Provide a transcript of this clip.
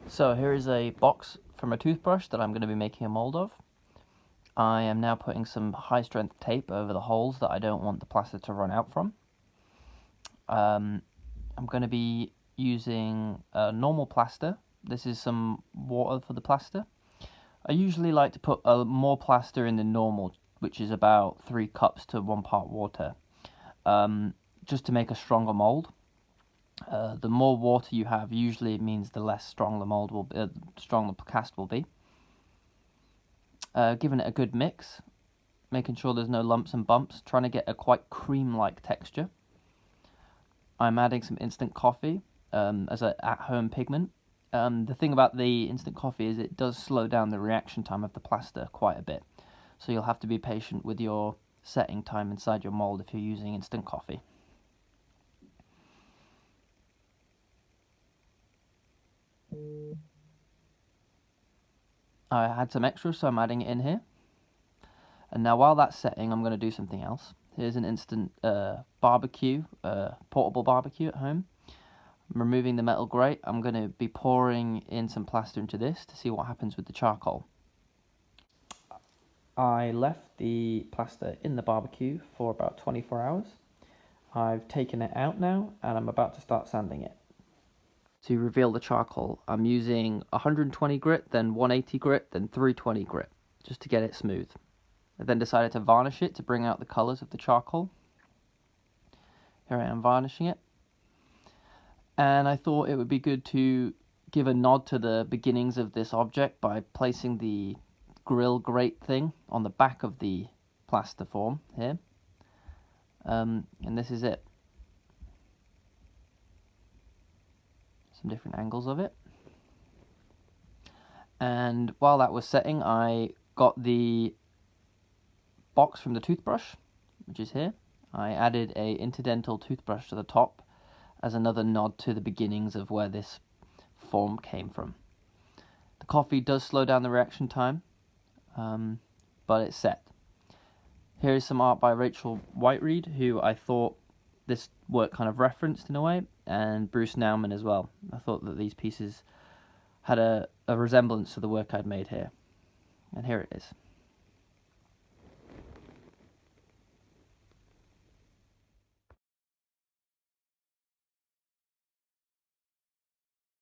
So here is a box from a toothbrush that I'm going to be making a mold of. I am now putting some high strength tape over the holes that I don't want the plaster to run out from. I'm going to be using normal plaster. This is some water for the plaster. I usually like to put more plaster in than normal, which is about 3 cups to 1 part water, just to make a stronger mold. The more water you have, usually it means the less strong the mold will be, strong the cast will be. Giving it a good mix, making sure there's no lumps and bumps, trying to get a quite cream-like texture. I'm adding some instant coffee as an at-home pigment. The thing about the instant coffee is it does slow down the reaction time of the plaster quite a bit, so you'll have to be patient with your setting time inside your mold if you're using instant coffee. I had some extra, so I'm adding it in here. And now while that's setting, I'm going to do something else. Here's an instant barbecue, portable barbecue at home. I'm removing the metal grate. I'm going to be pouring in some plaster into this to see what happens with the charcoal. I left the plaster in the barbecue for about 24 hours. I've taken it out now and I'm about to start sanding it. To reveal the charcoal, I'm using 120 grit, then 180 grit, then 320 grit, just to get it smooth. I then decided to varnish it to bring out the colours of the charcoal. Here I am varnishing it. And I thought it would be good to give a nod to the beginnings of this object by placing the grill grate thing on the back of the plaster form here. And this is it. Some different angles of it. And while that was setting, I got the box from the toothbrush, which is here. I added a interdental toothbrush to the top as another nod to the beginnings of where this form came from. The coffee does slow down the reaction time, but it's set. Here is some art by Rachel Whiteread, who I thought this work kind of referenced in a way, and Bruce Nauman as well. I thought that these pieces had a resemblance to the work I'd made here. And here it is.